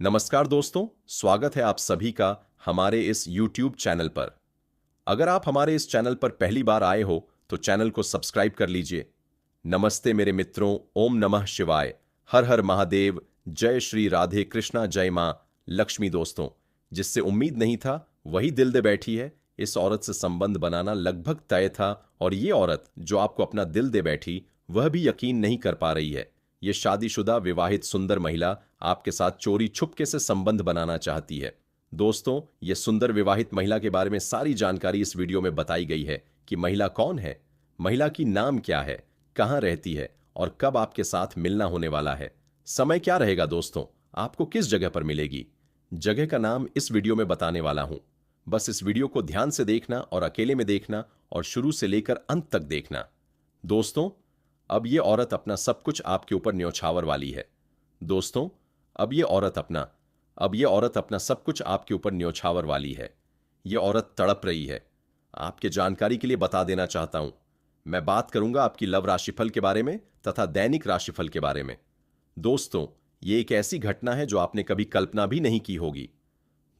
नमस्कार दोस्तों, स्वागत है आप सभी का हमारे इस YouTube चैनल पर। अगर आप हमारे इस चैनल पर पहली बार आए हो तो चैनल को सब्सक्राइब कर लीजिए। नमस्ते मेरे मित्रों, ओम नमः शिवाय, हर हर महादेव, जय श्री राधे कृष्णा, जय मां लक्ष्मी। दोस्तों, जिससे उम्मीद नहीं था वही दिल दे बैठी है। इस औरत से संबंध बनाना लगभग तय था और ये औरत जो आपको अपना दिल दे बैठी वह भी यकीन नहीं कर पा रही है। ये शादीशुदा विवाहित सुंदर महिला आपके साथ चोरी छुपके से संबंध बनाना चाहती है। दोस्तों, ये सुंदर विवाहित महिला के बारे में सारी जानकारी इस वीडियो में बताई गई है कि महिला कौन है, महिला की नाम क्या है, कहां रहती है और कब आपके साथ मिलना होने वाला है। समय क्या रहेगा दोस्तों, आपको किस जगह पर मिलेगी, जगह का नाम इस वीडियो में बताने वाला हूं। बस इस वीडियो को ध्यान से देखना और अकेले में देखना और शुरू से लेकर अंत तक देखना। दोस्तों, अब ये औरत अपना सब कुछ आपके ऊपर न्यौछावर वाली है। दोस्तों, अब ये औरत अपना सब कुछ आपके ऊपर न्यौछावर वाली है। ये औरत तड़प रही है। आपके जानकारी के लिए बता देना चाहता हूं, मैं बात करूंगा आपकी लव राशिफल के बारे में तथा दैनिक राशिफल के बारे में। दोस्तों, ये एक ऐसी घटना है जो आपने कभी कल्पना भी नहीं की होगी।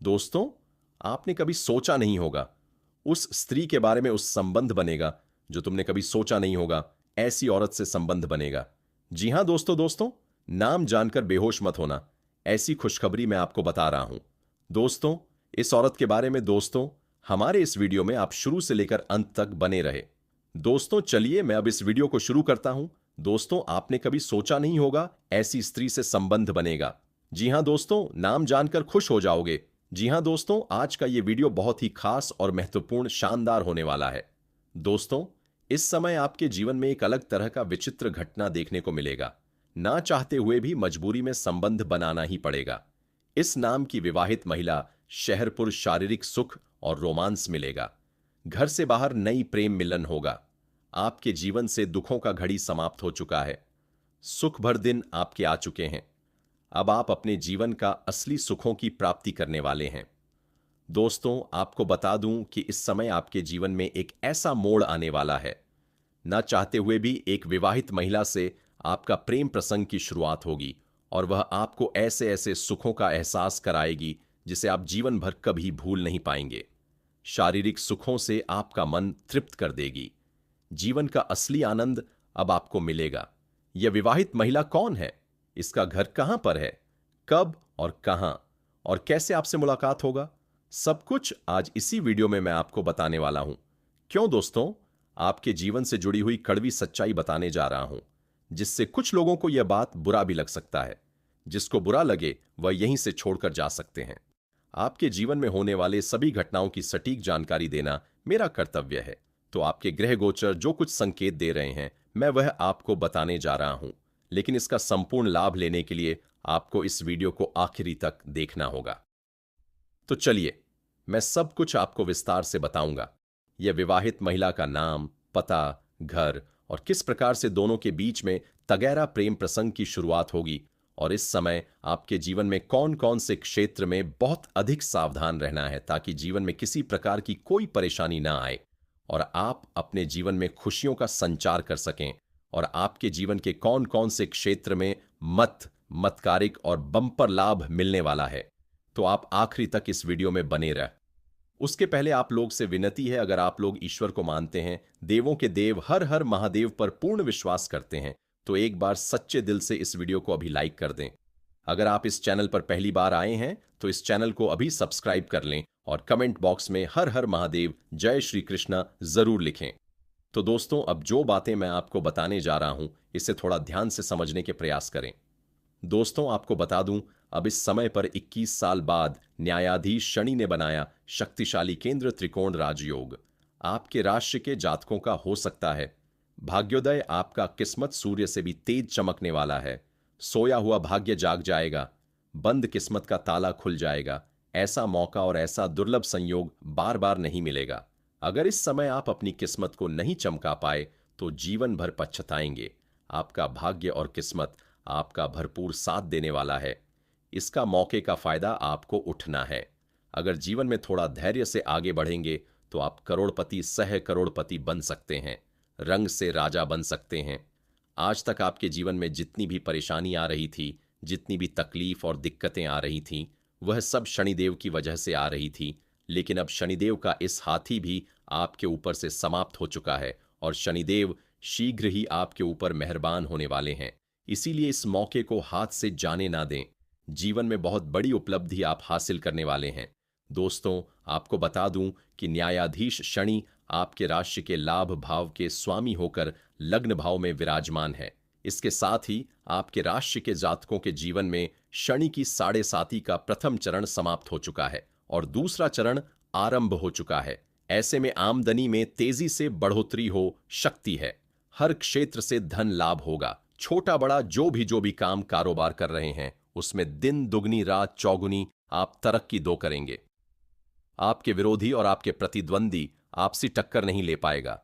दोस्तों, आपने कभी सोचा नहीं होगा उस स्त्री के बारे में, उस संबंध बनेगा जो तुमने कभी सोचा नहीं होगा। ऐसी औरत से संबंध बनेगा। जी हां दोस्तों, नाम जानकर बेहोश मत होना, ऐसी खुशखबरी मैं आपको बता रहा हूं। दोस्तों, इस औरत के बारे में हमारे इस वीडियो में आप शुरू से लेकर अंत तक बने रहे। दोस्तों, चलिए मैं अब इस वीडियो को शुरू करता हूं। दोस्तों, आपने कभी सोचा नहीं होगा ऐसी स्त्री से संबंध बनेगा। जी हां दोस्तों, नाम जानकर खुश हो जाओगे। जी हां दोस्तों, आज का यह वीडियो बहुत ही खास और महत्वपूर्ण, शानदार होने वाला है। दोस्तों, इस समय आपके जीवन में एक अलग तरह का विचित्र घटना देखने को मिलेगा। ना चाहते हुए भी मजबूरी में संबंध बनाना ही पड़ेगा। इस नाम की विवाहित महिला, शहरपुर शारीरिक सुख और रोमांस मिलेगा। घर से बाहर नई प्रेम मिलन होगा। आपके जीवन से दुखों का घड़ी समाप्त हो चुका है। सुख भर दिन आपके आ चुके हैं। अब आप अपने जीवन का असली सुखों की प्राप्ति करने वाले हैं। दोस्तों, आपको बता दूं कि इस समय आपके जीवन में एक ऐसा मोड़ आने वाला है। ना चाहते हुए भी एक विवाहित महिला से आपका प्रेम प्रसंग की शुरुआत होगी और वह आपको ऐसे ऐसे सुखों का एहसास कराएगी जिसे आप जीवन भर कभी भूल नहीं पाएंगे। शारीरिक सुखों से आपका मन तृप्त कर देगी। जीवन का असली आनंद अब आपको मिलेगा। यह विवाहित महिला कौन है, इसका घर कहां पर है, कब और कहां और कैसे आपसे मुलाकात होगा, सब कुछ आज इसी वीडियो में मैं आपको बताने वाला हूं। क्यों दोस्तों, आपके जीवन से जुड़ी हुई कड़वी सच्चाई बताने जा रहा हूं, जिससे कुछ लोगों को यह बात बुरा भी लग सकता है। जिसको बुरा लगे वह यहीं से छोड़कर जा सकते हैं। आपके जीवन में होने वाले सभी घटनाओं की सटीक जानकारी देना मेरा कर्तव्य है। तो आपके ग्रह गोचर जो कुछ संकेत दे रहे हैं, मैं वह आपको बताने जा रहा हूं। लेकिन इसका संपूर्ण लाभ लेने के लिए आपको इस वीडियो को आखिरी तक देखना होगा। तो चलिए, मैं सब कुछ आपको विस्तार से बताऊंगा। यह विवाहित महिला का नाम, पता, घर और किस प्रकार से दोनों के बीच में तगैरा प्रेम प्रसंग की शुरुआत होगी और इस समय आपके जीवन में कौन कौन से क्षेत्र में बहुत अधिक सावधान रहना है ताकि जीवन में किसी प्रकार की कोई परेशानी ना आए और आप अपने जीवन में खुशियों का संचार कर सकें, और आपके जीवन के कौन कौन से क्षेत्र में मतकारिक और बम्पर लाभ मिलने वाला है। तो आप आखिरी तक इस वीडियो में बने रह। उसके पहले आप लोग से विनती है, अगर आप लोग ईश्वर को मानते हैं, देवों के देव हर हर महादेव पर पूर्ण विश्वास करते हैं, तो एक बार सच्चे दिल से इस वीडियो को अभी लाइक कर दें। अगर आप इस चैनल पर पहली बार आए हैं तो इस चैनल को अभी सब्सक्राइब कर लें और कमेंट बॉक्स में हर हर महादेव, जय श्री कृष्णा जरूर लिखें। तो दोस्तों, अब जो बातें मैं आपको बताने जा रहा हूं, इसे थोड़ा ध्यान से समझने के प्रयास करें। दोस्तों, आपको बता दूं, अब इस समय पर 21 साल बाद न्यायाधीश शनि ने बनाया शक्तिशाली केंद्र त्रिकोण राजयोग। आपके राशि के जातकों का हो सकता है भाग्योदय। आपका किस्मत सूर्य से भी तेज चमकने वाला है। सोया हुआ भाग्य जाग जाएगा। बंद किस्मत का ताला खुल जाएगा। ऐसा मौका और ऐसा दुर्लभ संयोग बार बार नहीं मिलेगा। अगर इस समय आप अपनी किस्मत को नहीं चमका पाए तो जीवन भर पछताएंगे। आपका भाग्य और किस्मत आपका भरपूर साथ देने वाला है। इसका मौके का फायदा आपको उठना है। अगर जीवन में थोड़ा धैर्य से आगे बढ़ेंगे तो आप करोड़पति, सह करोड़पति बन सकते हैं। रंग से राजा बन सकते हैं। आज तक आपके जीवन में जितनी भी परेशानी आ रही थी, जितनी भी तकलीफ और दिक्कतें आ रही थीं, वह सब शनिदेव की वजह से आ रही थी। लेकिन अब शनिदेव का इस हाथी भी आपके ऊपर से समाप्त हो चुका है और शनिदेव शीघ्र ही आपके ऊपर मेहरबान होने वाले हैं। इसीलिए इस मौके को हाथ से जाने ना दें। जीवन में बहुत बड़ी उपलब्धि आप हासिल करने वाले हैं। दोस्तों, आपको बता दूं कि न्यायाधीश शनि आपके राशि के लाभ भाव के स्वामी होकर लग्न भाव में विराजमान है। इसके साथ ही आपके राशि के जातकों के जीवन में शनि की 7.5 का प्रथम चरण समाप्त हो चुका है और दूसरा चरण आरंभ हो चुका है। ऐसे में आमदनी में तेजी से बढ़ोतरी हो सकती है। हर क्षेत्र से धन लाभ होगा। छोटा बड़ा जो भी काम कारोबार कर रहे हैं, उसमें दिन दुगनी रात चौगुनी आप तरक्की दो करेंगे। आपके विरोधी और आपके प्रतिद्वंदी आपसी टक्कर नहीं ले पाएगा।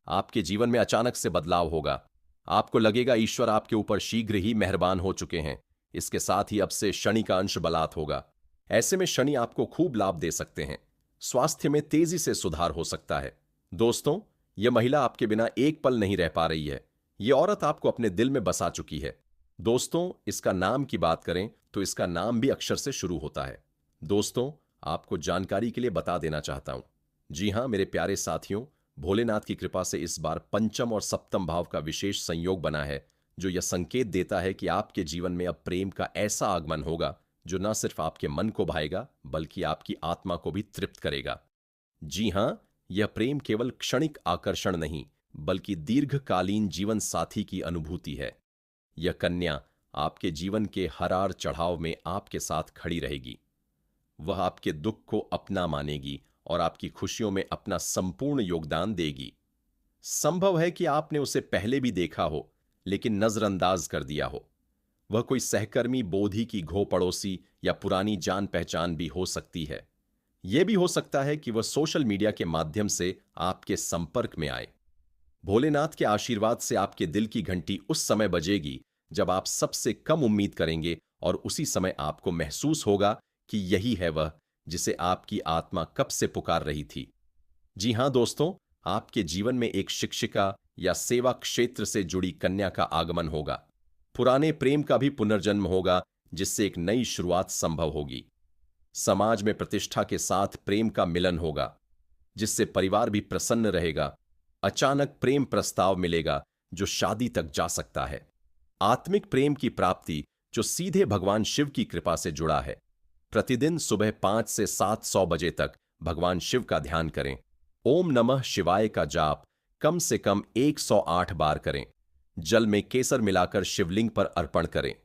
आपके जीवन में अचानक से बदलाव होगा। आपको लगेगा ईश्वर आपके ऊपर शीघ्र ही मेहरबान हो चुके हैं। इसके साथ ही अब से शनि का अंश बलात् होगा। ऐसे में शनि आपको खूब लाभ दे सकते हैं। स्वास्थ्य में तेजी से सुधार हो सकता है। दोस्तों, यह महिला आपके बिना एक पल नहीं रह पा रही है। यह औरत आपको अपने दिल में बसा चुकी है। दोस्तों, इसका नाम की बात करें तो इसका नाम भी अक्षर से शुरू होता है। दोस्तों, आपको जानकारी के लिए बता देना चाहता हूं। जी हां मेरे प्यारे साथियों, भोलेनाथ की कृपा से इस बार पंचम और सप्तम भाव का विशेष संयोग बना है, जो यह संकेत देता है कि आपके जीवन में अब प्रेम का ऐसा आगमन होगा जो न सिर्फ आपके मन को भाएगा बल्कि आपकी आत्मा को भी तृप्त करेगा। जी हां, यह प्रेम केवल क्षणिक आकर्षण नहीं बल्कि दीर्घकालीन जीवन साथी की अनुभूति है। यह कन्या आपके जीवन के हर चढ़ाव में आपके साथ खड़ी रहेगी। वह आपके दुख को अपना मानेगी और आपकी खुशियों में अपना संपूर्ण योगदान देगी। संभव है कि आपने उसे पहले भी देखा हो, लेकिन नजरअंदाज कर दिया हो। वह कोई सहकर्मी, बोधी की घो पड़ोसी या पुरानी जान पहचान भी हो सकती है। यह भी हो सकता है कि वह सोशल मीडिया के माध्यम से आपके संपर्क में आए। भोलेनाथ के आशीर्वाद से आपके दिल की घंटी उस समय बजेगी जब आप सबसे कम उम्मीद करेंगे और उसी समय आपको महसूस होगा कि यही है वह जिसे आपकी आत्मा कब से पुकार रही थी। जी हां दोस्तों, आपके जीवन में एक शिक्षिका या सेवा क्षेत्र से जुड़ी कन्या का आगमन होगा। पुराने प्रेम का भी पुनर्जन्म होगा, जिससे एक नई शुरुआत संभव होगी। समाज में प्रतिष्ठा के साथ प्रेम का मिलन होगा, जिससे परिवार भी प्रसन्न रहेगा। अचानक प्रेम प्रस्ताव मिलेगा जो शादी तक जा सकता है। आत्मिक प्रेम की प्राप्ति जो सीधे भगवान शिव की कृपा से जुड़ा है। प्रतिदिन सुबह 5 से 700 बजे तक भगवान शिव का ध्यान करें। ओम नमः शिवाय का जाप कम से कम 108 बार करें। जल में केसर मिलाकर शिवलिंग पर अर्पण करें।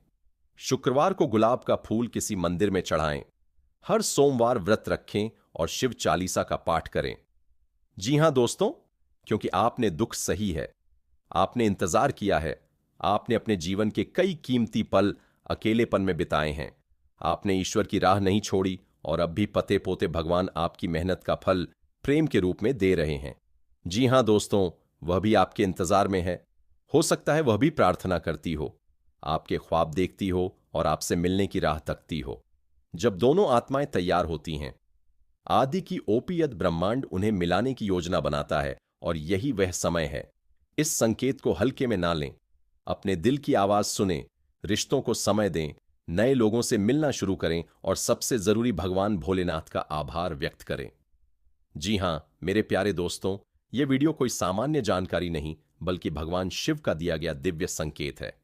शुक्रवार को गुलाब का फूल किसी मंदिर में चढ़ाएं। हर सोमवार व्रत रखें और शिव चालीसा का पाठ करें। जी हां दोस्तों, क्योंकि आपने दुख सही है। आपने इंतजार किया है। आपने अपने जीवन के कई कीमती पल अकेलेपन में बिताए हैं। आपने ईश्वर की राह नहीं छोड़ी और अब भी पते पोते भगवान आपकी मेहनत का फल प्रेम के रूप में दे रहे हैं। जी हां दोस्तों, वह भी आपके इंतजार में है। हो सकता है वह भी प्रार्थना करती हो, आपके ख्वाब देखती हो और आपसे मिलने की राह तकती हो। जब दोनों आत्माएं तैयार होती हैं, आदि की ओपियत ब्रह्मांड उन्हें मिलाने की योजना बनाता है और यही वह समय है। इस संकेत को हल्के में ना लें। अपने दिल की आवाज सुनें, रिश्तों को समय दें, नए लोगों से मिलना शुरू करें और सबसे जरूरी भगवान भोलेनाथ का आभार व्यक्त करें। जी हां मेरे प्यारे दोस्तों, यह वीडियो कोई सामान्य जानकारी नहीं बल्कि भगवान शिव का दिया गया दिव्य संकेत है।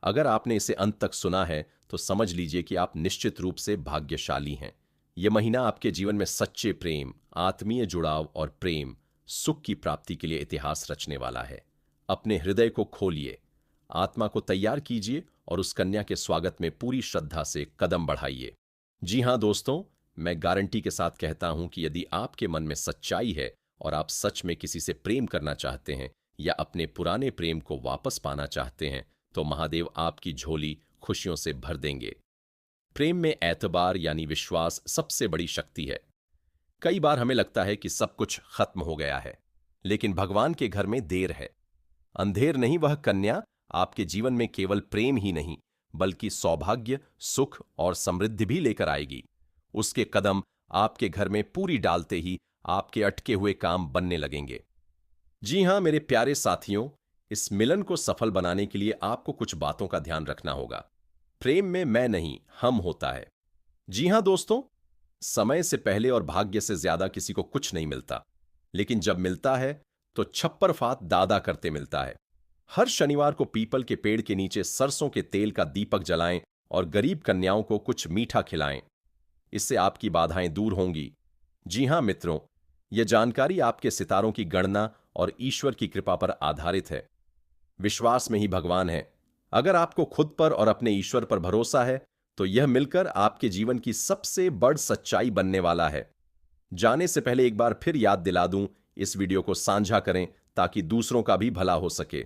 अगर आपने इसे अंत तक सुना है तो समझ लीजिए कि आप निश्चित रूप से भाग्यशाली हैं। यह महीना आपके जीवन में सच्चे प्रेम, आत्मीय जुड़ाव और प्रेम सुख की प्राप्ति के लिए इतिहास रचने वाला है। अपने हृदय को खोलिए, आत्मा को तैयार कीजिए और उस कन्या के स्वागत में पूरी श्रद्धा से कदम बढ़ाइए। जी हां दोस्तों, मैं गारंटी के साथ कहता हूं कि यदि आपके मन में सच्चाई है और आप सच में किसी से प्रेम करना चाहते हैं या अपने पुराने प्रेम को वापस पाना चाहते हैं, तो महादेव आपकी झोली खुशियों से भर देंगे। प्रेम में एतबार यानी विश्वास सबसे बड़ी शक्ति है। कई बार हमें लगता है कि सब कुछ खत्म हो गया है, लेकिन भगवान के घर में देर है। अंधेर नहीं, वह कन्या आपके जीवन में केवल प्रेम ही नहीं बल्कि सौभाग्य, सुख और समृद्धि भी लेकर आएगी। उसके कदम आपके घर में पूरी डालते ही आपके अटके हुए काम बनने लगेंगे। जी हां मेरे प्यारे साथियों, इस मिलन को सफल बनाने के लिए आपको कुछ बातों का ध्यान रखना होगा। प्रेम में मैं नहीं, हम होता है। जी हां दोस्तों, समय से पहले और भाग्य से ज्यादा किसी को कुछ नहीं मिलता, लेकिन जब मिलता है तो छप्पर फात दादा करते मिलता है। हर शनिवार को पीपल के पेड़ के नीचे सरसों के तेल का दीपक जलाएं और गरीब कन्याओं को कुछ मीठा खिलाएं। इससे आपकी बाधाएं दूर होंगी। जी हां मित्रों, यह जानकारी आपके सितारों की गणना और ईश्वर की कृपा पर आधारित है। विश्वास में ही भगवान है। अगर आपको खुद पर और अपने ईश्वर पर भरोसा है तो यह मिलकर आपके जीवन की सबसे बड़ सच्चाई बनने वाला है। जाने से पहले एक बार फिर याद दिला दूं, इस वीडियो को साझा करें ताकि दूसरों का भी भला हो सके।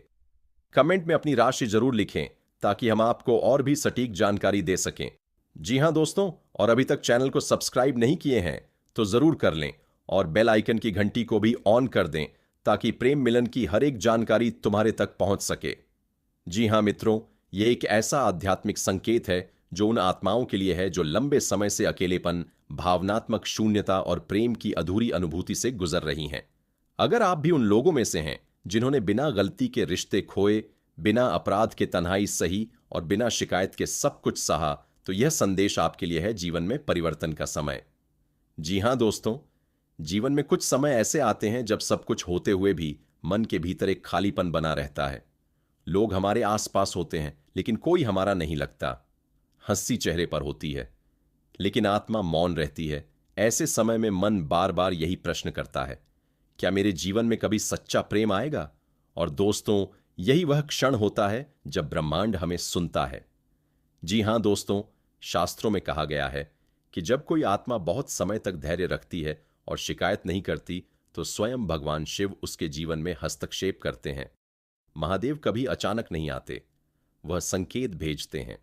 कमेंट में अपनी राशि जरूर लिखें ताकि हम आपको और भी सटीक जानकारी दे सकें। जी हां दोस्तों, और अभी तक चैनल को सब्सक्राइब नहीं किए हैं तो जरूर कर लें और बेल आइकन की घंटी को भी ऑन कर दें ताकि प्रेम मिलन की हर एक जानकारी तुम्हारे तक पहुंच सके। जी हां मित्रों, ये एक ऐसा आध्यात्मिक संकेत है जो उन आत्माओं के लिए है जो लंबे समय से अकेलेपन, भावनात्मक शून्यता और प्रेम की अधूरी अनुभूति से गुजर रही हैं। अगर आप भी उन लोगों में से हैं जिन्होंने बिना गलती के रिश्ते खोए, बिना अपराध के तन्हाई सही और बिना शिकायत के सब कुछ सहा, तो यह संदेश आपके लिए है जीवन में परिवर्तन का समय। जी हां दोस्तों, जीवन में कुछ समय ऐसे आते हैं जब सब कुछ होते हुए भी मन के भीतर एक खालीपन बना रहता है। लोग हमारे आसपास होते हैं लेकिन कोई हमारा नहीं लगता। हंसी चेहरे पर होती है लेकिन आत्मा मौन रहती है। ऐसे समय में मन बार बार यही प्रश्न करता है, क्या मेरे जीवन में कभी सच्चा प्रेम आएगा? और दोस्तों, यही वह क्षण होता है जब ब्रह्मांड हमें सुनता है। जी हां दोस्तों, शास्त्रों में कहा गया है कि जब कोई आत्मा बहुत समय तक धैर्य रखती है और शिकायत नहीं करती तो स्वयं भगवान शिव उसके जीवन में हस्तक्षेप करते हैं। महादेव कभी अचानक नहीं आते, वह संकेत भेजते हैं।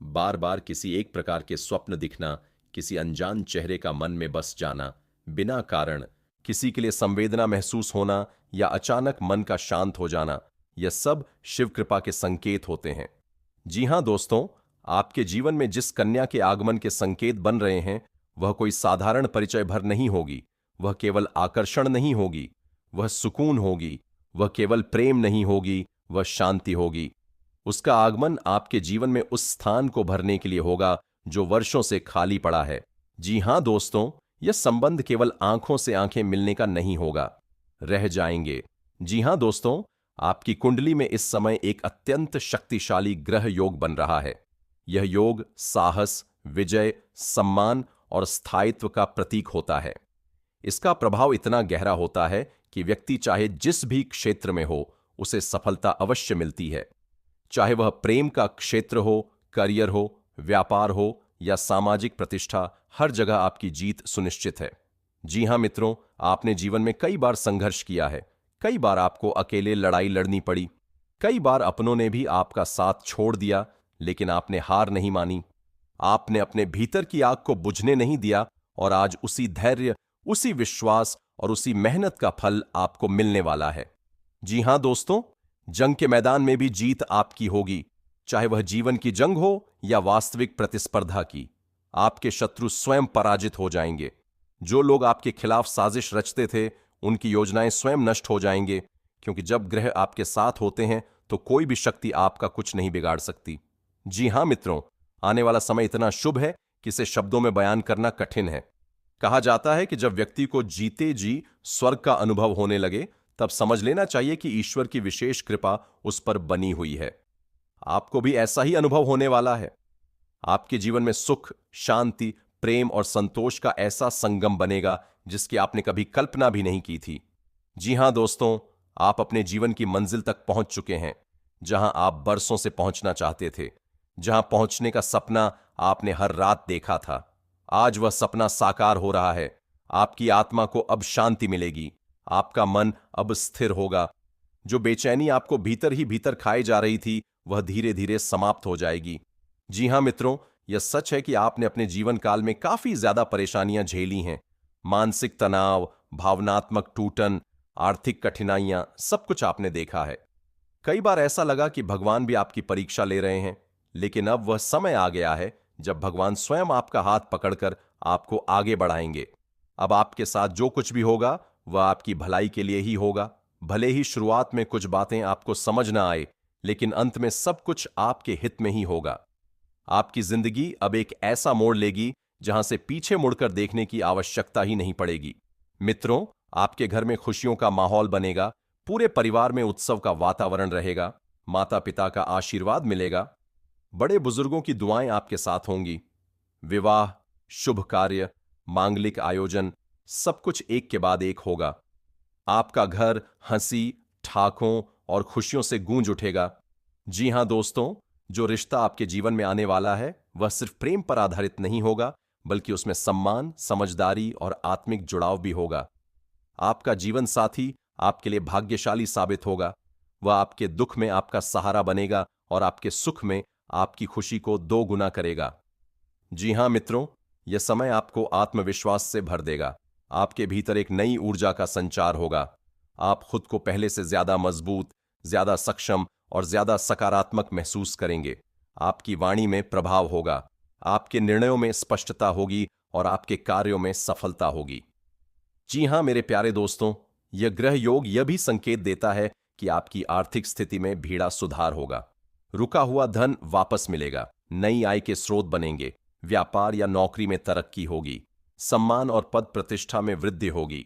बार बार किसी एक प्रकार के स्वप्न दिखना, किसी अनजान चेहरे का मन में बस जाना, बिना कारण किसी के लिए संवेदना महसूस होना या अचानक मन का शांत हो जाना, यह सब शिव कृपा के संकेत होते हैं। जी हां दोस्तों, आपके जीवन में जिस कन्या के आगमन के संकेत बन रहे हैं वह कोई साधारण परिचय भर नहीं होगी, वह केवल आकर्षण नहीं होगी, वह सुकून होगी, वह केवल प्रेम नहीं होगी, वह शांति होगी। उसका आगमन आपके जीवन में उस स्थान को भरने के लिए होगा जो वर्षों से खाली पड़ा है। जी हां दोस्तों, यह संबंध केवल आंखों से आंखें मिलने का नहीं होगा, रह जाएंगे। जी हां दोस्तों, आपकी कुंडली में इस समय एक अत्यंत शक्तिशाली ग्रह योग बन रहा है। यह योग साहस, विजय, सम्मान और स्थायित्व का प्रतीक होता है। इसका प्रभाव इतना गहरा होता है कि व्यक्ति चाहे जिस भी क्षेत्र में हो उसे सफलता अवश्य मिलती है। चाहे वह प्रेम का क्षेत्र हो, करियर हो, व्यापार हो या सामाजिक प्रतिष्ठा, हर जगह आपकी जीत सुनिश्चित है। जी हां मित्रों, आपने जीवन में कई बार संघर्ष किया है, कई बार आपको अकेले लड़ाई लड़नी पड़ी, कई बार अपनों ने भी आपका साथ छोड़ दिया, लेकिन आपने हार नहीं मानी। आपने अपने भीतर की आग को बुझने नहीं दिया और आज उसी धैर्य, उसी विश्वास और उसी मेहनत का फल आपको मिलने वाला है। जी हां दोस्तों, जंग के मैदान में भी जीत आपकी होगी, चाहे वह जीवन की जंग हो या वास्तविक प्रतिस्पर्धा की। आपके शत्रु स्वयं पराजित हो जाएंगे। जो लोग आपके खिलाफ साजिश रचते थे, उनकी योजनाएं स्वयं नष्ट हो जाएंगे, क्योंकि जब ग्रह आपके साथ होते हैं तो कोई भी शक्ति आपका कुछ नहीं बिगाड़ सकती। जी हां मित्रों, आने वाला समय इतना शुभ है कि इसे शब्दों में बयान करना कठिन है। कहा जाता है कि जब व्यक्ति को जीते जी स्वर्ग का अनुभव होने लगे, तब समझ लेना चाहिए कि ईश्वर की विशेष कृपा उस पर बनी हुई है। आपको भी ऐसा ही अनुभव होने वाला है। आपके जीवन में सुख, शांति, प्रेम और संतोष का ऐसा संगम बनेगा जिसकी आपने कभी कल्पना भी नहीं की थी। जी हां दोस्तों, आप अपने जीवन की मंजिल तक पहुंच चुके हैं, जहां आप बरसों से पहुंचना चाहते थे, जहां पहुंचने का सपना आपने हर रात देखा था। आज वह सपना साकार हो रहा है। आपकी आत्मा को अब शांति मिलेगी, आपका मन अब स्थिर होगा। जो बेचैनी आपको भीतर ही भीतर खाई जा रही थी, वह धीरे धीरे समाप्त हो जाएगी। जी हां मित्रों, यह सच है कि आपने अपने जीवन काल में काफी ज्यादा परेशानियां झेली हैं। मानसिक तनाव, भावनात्मक टूटन, आर्थिक कठिनाइयां, सब कुछ आपने देखा है। कई बार ऐसा लगा कि भगवान भी आपकी परीक्षा ले रहे हैं, लेकिन अब वह समय आ गया है जब भगवान स्वयं आपका हाथ पकड़कर आपको आगे बढ़ाएंगे। अब आपके साथ जो कुछ भी होगा वह आपकी भलाई के लिए ही होगा। भले ही शुरुआत में कुछ बातें आपको समझ ना आए, लेकिन अंत में सब कुछ आपके हित में ही होगा। आपकी जिंदगी अब एक ऐसा मोड़ लेगी जहां से पीछे मुड़कर देखने की आवश्यकता ही नहीं पड़ेगी। मित्रों, आपके घर में खुशियों का माहौल बनेगा, पूरे परिवार में उत्सव का वातावरण रहेगा, माता पिता का आशीर्वाद मिलेगा, बड़े बुजुर्गों की दुआएं आपके साथ होंगी। विवाह, शुभ कार्य, मांगलिक आयोजन, सब कुछ एक के बाद एक होगा। आपका घर हंसी, ठाकों और खुशियों से गूंज उठेगा। जी हां दोस्तों, जो रिश्ता आपके जीवन में आने वाला है वह सिर्फ प्रेम पर आधारित नहीं होगा, बल्कि उसमें सम्मान, समझदारी और आत्मिक जुड़ाव भी होगा। आपका जीवन साथी आपके लिए भाग्यशाली साबित होगा। वह आपके दुख में आपका सहारा बनेगा और आपके सुख में आपकी खुशी को 2 गुना करेगा। जी हां मित्रों, यह समय आपको आत्मविश्वास से भर देगा। आपके भीतर एक नई ऊर्जा का संचार होगा। आप खुद को पहले से ज्यादा मजबूत, ज्यादा सक्षम और ज्यादा सकारात्मक महसूस करेंगे। आपकी वाणी में प्रभाव होगा, आपके निर्णयों में स्पष्टता होगी और आपके कार्यों में सफलता होगी। जी हां मेरे प्यारे दोस्तों, यह ग्रह योग यह भी संकेत देता है कि आपकी आर्थिक स्थिति में भीड़ा सुधार होगा। रुका हुआ धन वापस मिलेगा, नई आय के स्रोत बनेंगे, व्यापार या नौकरी में तरक्की होगी, सम्मान और पद प्रतिष्ठा में वृद्धि होगी।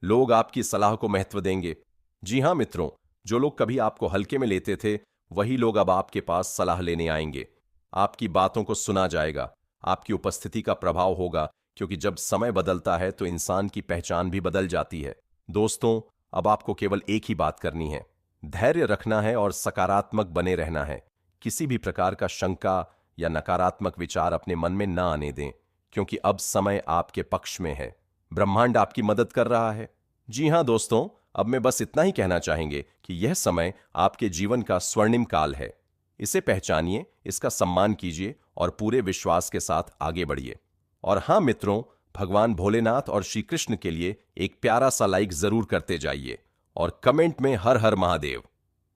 लोग आपकी सलाह को महत्व देंगे। जी हां मित्रों, जो लोग कभी आपको हल्के में लेते थे, वही लोग अब आपके पास सलाह लेने आएंगे। आपकी बातों को सुना जाएगा। आपकी उपस्थिति का प्रभाव होगा, क्योंकि जब समय बदलता है तो इंसान की पहचान भी बदल जाती है। दोस्तों, अब आपको केवल एक ही बात करनी है, धैर्य रखना है और सकारात्मक बने रहना है। किसी भी प्रकार का शंका या नकारात्मक विचार अपने मन में न आने दें, क्योंकि अब समय आपके पक्ष में है। ब्रह्मांड आपकी मदद कर रहा है। जी हां दोस्तों, अब मैं बस इतना ही कहना चाहेंगे कि यह समय आपके जीवन का स्वर्णिम काल है। इसे पहचानिए, इसका सम्मान कीजिए और पूरे विश्वास के साथ आगे बढ़िए। और हां मित्रों, भगवान भोलेनाथ और श्री कृष्ण के लिए एक प्यारा सा लाइक जरूर करते जाइए और कमेंट में हर हर महादेव,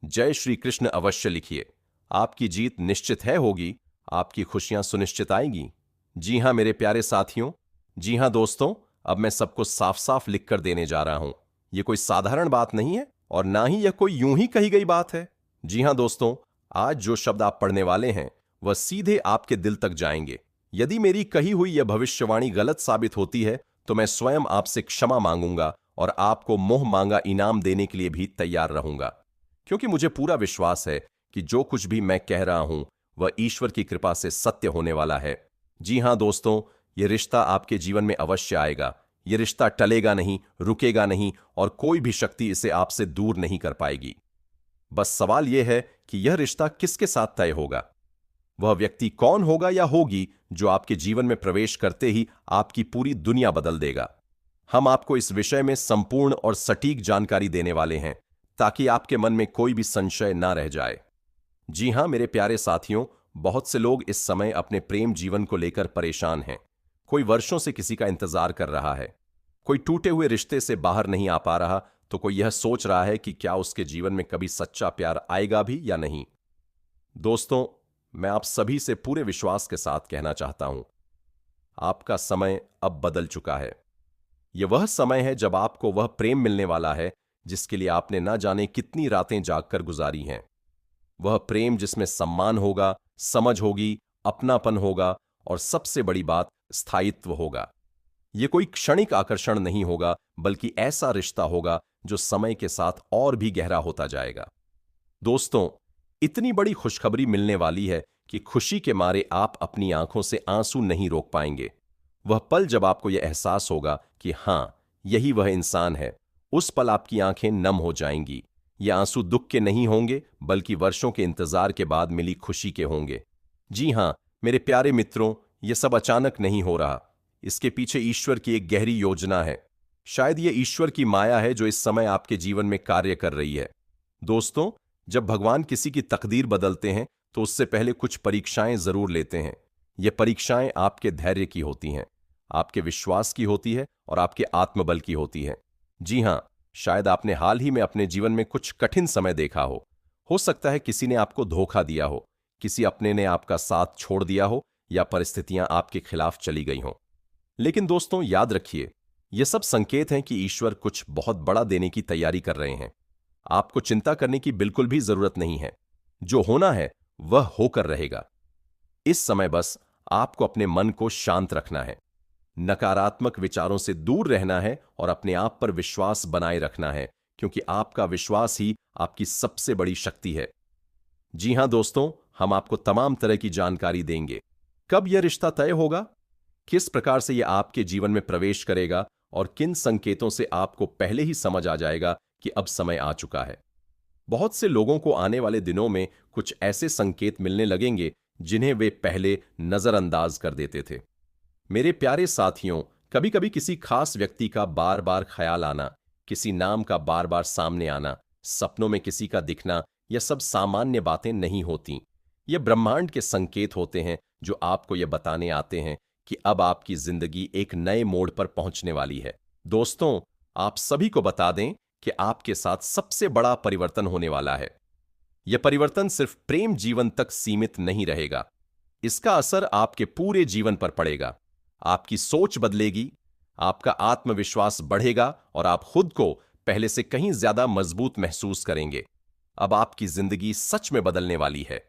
जय श्री कृष्ण अवश्य लिखिए। आपकी जीत निश्चित है होगी, आपकी खुशियां सुनिश्चित आएंगी। जी हां मेरे प्यारे साथियों, जी हां दोस्तों, अब मैं सबको साफ साफ लिख कर देने जा रहा हूं। यह कोई साधारण बात नहीं है और ना ही यह कोई यूं ही कही गई बात है। जी हां दोस्तों, आज जो शब्द आप पढ़ने वाले हैं वह सीधे आपके दिल तक जाएंगे। यदि मेरी कही हुई यह भविष्यवाणी गलत साबित होती है तो मैं स्वयं आपसे क्षमा मांगूंगा और आपको मोह मांगा इनाम देने के लिए भी तैयार रहूंगा, क्योंकि मुझे पूरा विश्वास है कि जो कुछ भी मैं कह रहा हूं वह ईश्वर की कृपा से सत्य होने वाला है। जी हां दोस्तों, यह रिश्ता आपके जीवन में अवश्य आएगा। यह रिश्ता टलेगा नहीं, रुकेगा नहीं और कोई भी शक्ति इसे आपसे दूर नहीं कर पाएगी। बस सवाल यह है कि यह रिश्ता किसके साथ तय होगा। वह व्यक्ति कौन होगा या होगी जो आपके जीवन में प्रवेश करते ही आपकी पूरी दुनिया बदल देगा। हम आपको इस विषय में संपूर्ण और सटीक जानकारी देने वाले हैं, ताकि आपके मन में कोई भी संशय ना रह जाए। जी हां मेरे प्यारे साथियों, बहुत से लोग इस समय अपने प्रेम जीवन को लेकर परेशान हैं। कोई वर्षों से किसी का इंतजार कर रहा है, कोई टूटे हुए रिश्ते से बाहर नहीं आ पा रहा, तो कोई यह सोच रहा है कि क्या उसके जीवन में कभी सच्चा प्यार आएगा भी या नहीं। दोस्तों, मैं आप सभी से पूरे विश्वास के साथ कहना चाहता हूं, आपका समय अब बदल चुका है। यह वह समय है जब आपको वह प्रेम मिलने वाला है जिसके लिए आपने ना जाने कितनी रातें जागकर गुजारी हैं। वह प्रेम जिसमें सम्मान होगा, समझ होगी, अपनापन होगा और सबसे बड़ी बात, स्थायित्व होगा। यह कोई क्षणिक आकर्षण नहीं होगा, बल्कि ऐसा रिश्ता होगा जो समय के साथ और भी गहरा होता जाएगा। दोस्तों, इतनी बड़ी खुशखबरी मिलने वाली है कि खुशी के मारे आप अपनी आंखों से आंसू नहीं रोक पाएंगे। वह पल जब आपको यह एहसास होगा कि हां, यही वह इंसान है, उस पल आपकी आंखें नम हो जाएंगी। ये आंसू दुख के नहीं होंगे, बल्कि वर्षों के इंतजार के बाद मिली खुशी के होंगे। जी हां मेरे प्यारे मित्रों, यह सब अचानक नहीं हो रहा। इसके पीछे ईश्वर की एक गहरी योजना है। शायद यह ईश्वर की माया है जो इस समय आपके जीवन में कार्य कर रही है। दोस्तों, जब भगवान किसी की तकदीर बदलते हैं तो उससे पहले कुछ परीक्षाएं जरूर लेते हैं। ये परीक्षाएं आपके धैर्य की होती हैं, आपके विश्वास की होती है और आपके आत्मबल की होती है। जी हां, शायद आपने हाल ही में अपने जीवन में कुछ कठिन समय देखा हो सकता है किसी ने आपको धोखा दिया हो, किसी अपने ने आपका साथ छोड़ दिया हो या परिस्थितियां आपके खिलाफ चली गई हों। लेकिन दोस्तों, याद रखिए, ये सब संकेत हैं कि ईश्वर कुछ बहुत बड़ा देने की तैयारी कर रहे हैं। आपको चिंता करने की बिल्कुल भी जरूरत नहीं है। जो होना है वह होकर रहेगा। इस समय बस आपको अपने मन को शांत रखना है, नकारात्मक विचारों से दूर रहना है और अपने आप पर विश्वास बनाए रखना है, क्योंकि आपका विश्वास ही आपकी सबसे बड़ी शक्ति है। जी हां दोस्तों, हम आपको तमाम तरह की जानकारी देंगे। कब यह रिश्ता तय होगा, किस प्रकार से यह आपके जीवन में प्रवेश करेगा और किन संकेतों से आपको पहले ही समझ आ जाएगा कि अब समय आ चुका है। बहुत से लोगों को आने वाले दिनों में कुछ ऐसे संकेत मिलने लगेंगे जिन्हें वे पहले नजरअंदाज कर देते थे। मेरे प्यारे साथियों, कभी कभी किसी खास व्यक्ति का बार बार ख्याल आना, किसी नाम का बार बार सामने आना, सपनों में किसी का दिखना, यह सब सामान्य बातें नहीं होती। ये ब्रह्मांड के संकेत होते हैं जो आपको यह बताने आते हैं कि अब आपकी जिंदगी एक नए मोड़ पर पहुंचने वाली है। दोस्तों, आप सभी को बता दें कि आपके साथ सबसे बड़ा परिवर्तन होने वाला है। यह परिवर्तन सिर्फ प्रेम जीवन तक सीमित नहीं रहेगा, इसका असर आपके पूरे जीवन पर पड़ेगा। आपकी सोच बदलेगी, आपका आत्मविश्वास बढ़ेगा और आप खुद को पहले से कहीं ज्यादा मजबूत महसूस करेंगे। अब आपकी जिंदगी सच में बदलने वाली है।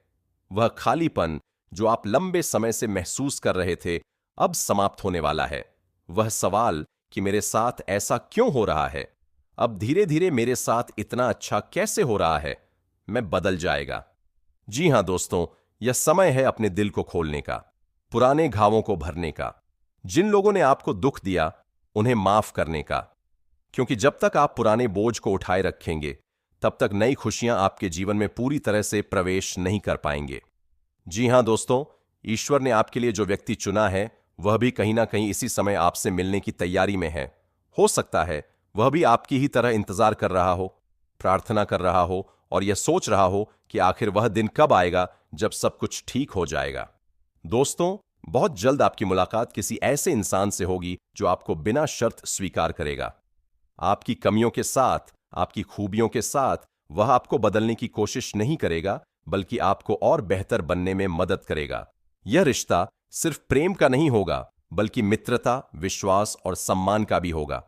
वह खालीपन जो आप लंबे समय से महसूस कर रहे थे, अब समाप्त होने वाला है। वह सवाल कि मेरे साथ ऐसा क्यों हो रहा है, अब धीरे धीरे मेरे साथ इतना अच्छा कैसे हो रहा है, मैं बदल जाएगा। जी हां दोस्तों, यह समय है अपने दिल को खोलने का, पुराने घावों को भरने का, जिन लोगों ने आपको दुख दिया उन्हें माफ करने का, क्योंकि जब तक आप पुराने बोझ को उठाए रखेंगे तब तक नई खुशियां आपके जीवन में पूरी तरह से प्रवेश नहीं कर पाएंगे। जी हां दोस्तों, ईश्वर ने आपके लिए जो व्यक्ति चुना है वह भी कहीं ना कहीं इसी समय आपसे मिलने की तैयारी में है। हो सकता है वह भी आपकी ही तरह इंतजार कर रहा हो, प्रार्थना कर रहा हो और यह सोच रहा हो कि आखिर वह दिन कब आएगा जब सब कुछ ठीक हो जाएगा। दोस्तों, बहुत जल्द आपकी मुलाकात किसी ऐसे इंसान से होगी जो आपको बिना शर्त स्वीकार करेगा। आपकी कमियों के साथ, आपकी खूबियों के साथ वह आपको बदलने की कोशिश नहीं करेगा, बल्कि आपको और बेहतर बनने में मदद करेगा। यह रिश्ता सिर्फ प्रेम का नहीं होगा, बल्कि मित्रता, विश्वास और सम्मान का भी होगा।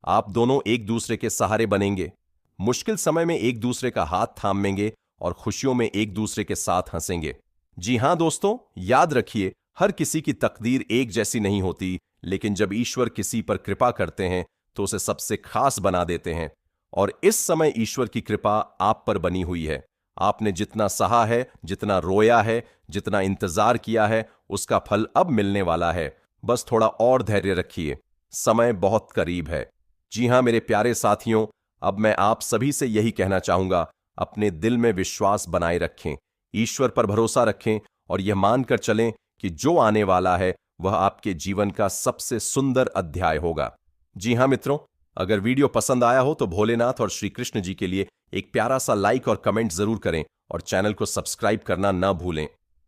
आप दोनों एक दूसरे के सहारे बनेंगे, मुश्किल समय में एक दूसरे का हाथ थामेंगे और खुशियों में एक दूसरे के साथ हंसेंगे। जी हां दोस्तों, याद रखिए, हर किसी की तकदीर एक जैसी नहीं होती, लेकिन जब ईश्वर किसी पर कृपा करते हैं तो उसे सबसे खास बना देते हैं। और इस समय ईश्वर की कृपा आप पर बनी हुई है। आपने जितना सहा है, जितना रोया है, जितना इंतजार किया है, उसका फल अब मिलने वाला है। बस थोड़ा और धैर्य रखिए, समय बहुत करीब है। जी हां मेरे प्यारे साथियों, अब मैं आप सभी से यही कहना चाहूंगा, अपने दिल में विश्वास बनाए रखें, ईश्वर पर भरोसा रखें और यह मानकर चलें कि जो आने वाला है वह आपके जीवन का सबसे सुंदर अध्याय होगा। जी हां मित्रों, अगर वीडियो पसंद आया हो तो भोलेनाथ और श्री कृष्ण जी के लिए एक प्यारा सा लाइक और कमेंट जरूर करें और चैनल को सब्सक्राइब करना ना भूलें।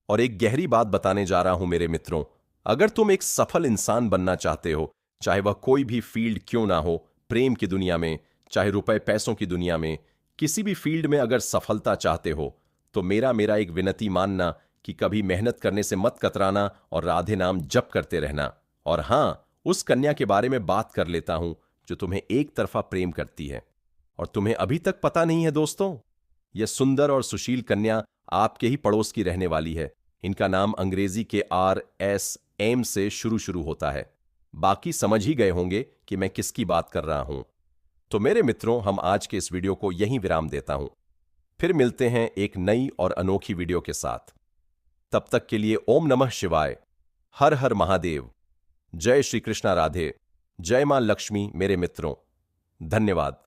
और एक गहरी बात बताने जा रहा हूं मेरे मित्रों, अगर तुम एक सफल इंसान बनना चाहते हो, चाहे वह कोई भी फील्ड क्यों ना हो, प्रेम की दुनिया में, चाहे रुपए पैसों की दुनिया में, किसी भी फील्ड में अगर सफलता चाहते हो, तो मेरा एक विनती मानना कि कभी मेहनत करने से मत कतराना और राधे नाम जप करते रहना। और हां, उस कन्या के बारे में बात कर लेता हूं जो तुम्हें एक तरफा प्रेम करती है और तुम्हें अभी तक पता नहीं है। दोस्तों, यह सुंदर और सुशील कन्या आपके ही पड़ोस की रहने वाली है। इनका नाम अंग्रेजी के RSM से शुरू होता है। बाकी समझ ही गए होंगे कि मैं किसकी बात कर रहा हूं। तो मेरे मित्रों, हम आज के इस वीडियो को यहीं विराम देता हूं। फिर मिलते हैं एक नई और अनोखी वीडियो के साथ। तब तक के लिए ओम नमः शिवाय, हर हर महादेव, जय श्री कृष्णा राधे, जय मां लक्ष्मी मेरे मित्रों। धन्यवाद।